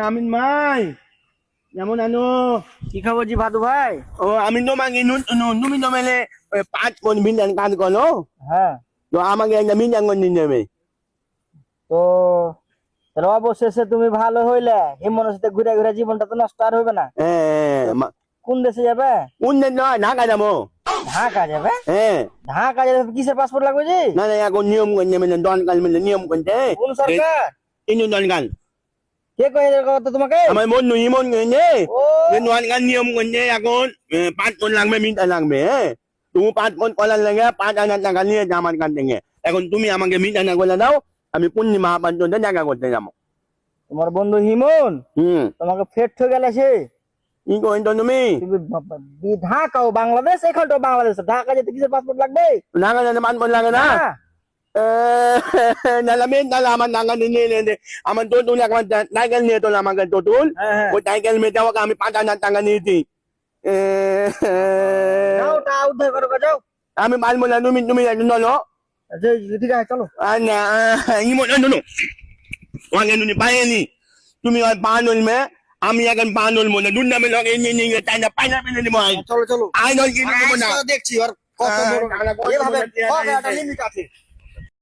আমিন ভাই যেমন আনো কি খবর জি ভাদু ভাই? ও আমি তো মাগি তুমি তো মেলে 5 কোন বিন্দান কাজ করো হ্যাঁ, তো আমাকে একটা বিন্দান কোন দিন নেবে তো তাহলে অবশেষে তুমি ভালো হইলে হিমনের সাথে ঘুরে ঘুরে জীবনটা তো নষ্ট আর হইবে না। কোন দেশে যাবে? কোন দিন নয় ঢাকা যাবো ঢাকা যাবে? হ্যাঁ ঢাকা যাবে কিসের পাসপোর্ট লাগবে জি? না না এখন নিয়ম করছে মানে দনকাল মানে নিয়ম করছে কোন সরকার? কিন্তু দনকাল কে কয়ে এর কথা তোমাকে? আমার বন্ধু ইমন করছে ও যে দনকাল নিয়ম করছে এখন 5 কোন লাগবে মিটা লাগবে হ্যাঁ তুমি 5 কোন করার লাগে 5,000 টাকা নিয়ে আমার কাছ থেকে এখন তুমি আমাকে মিটা না করে দাও আমি পূর্ণিমা পর্যন্ত দেখা করতে যাবো তোমার বন্ধু হিমন তোমাকে ফের ঠকে গেলে সে কি করছো তুমি তুমি ঢাকা ও বাংলাদেশ, এখানটাও বাংলাদেশ, ঢাকা যেতে কিসের পাসপোর্ট লাগবে? ঢাকা যেতে 5 কোন লাগে না না, নালামে নালা আমার নাঙ্গা নিয়ে আমার টোটুল এখন সাইকেল নিয়ে তোল আমাকে টোটুল হ্যাঁ। ওই সাইকেল মেয়ে ওকে আমি 5,000 টাকা নিয়েছি যাও তা উদ্ধার করো গো, যাও। আমি পারবো না তুমি তুমি নলো ঠিক আছে চলো। না ইমন নো ওকে নুনি পাইনি তুমি ওই পা নলমে আমি এখন পা নলবো না দুন নামে লগে নিয়ে নিয়ে তাই না পাইনা পেলে দিব চলো চলো, আই নল কি দিব না দেখছি আর কত বড় এভাবে হবে, একটা লিমিট আছে।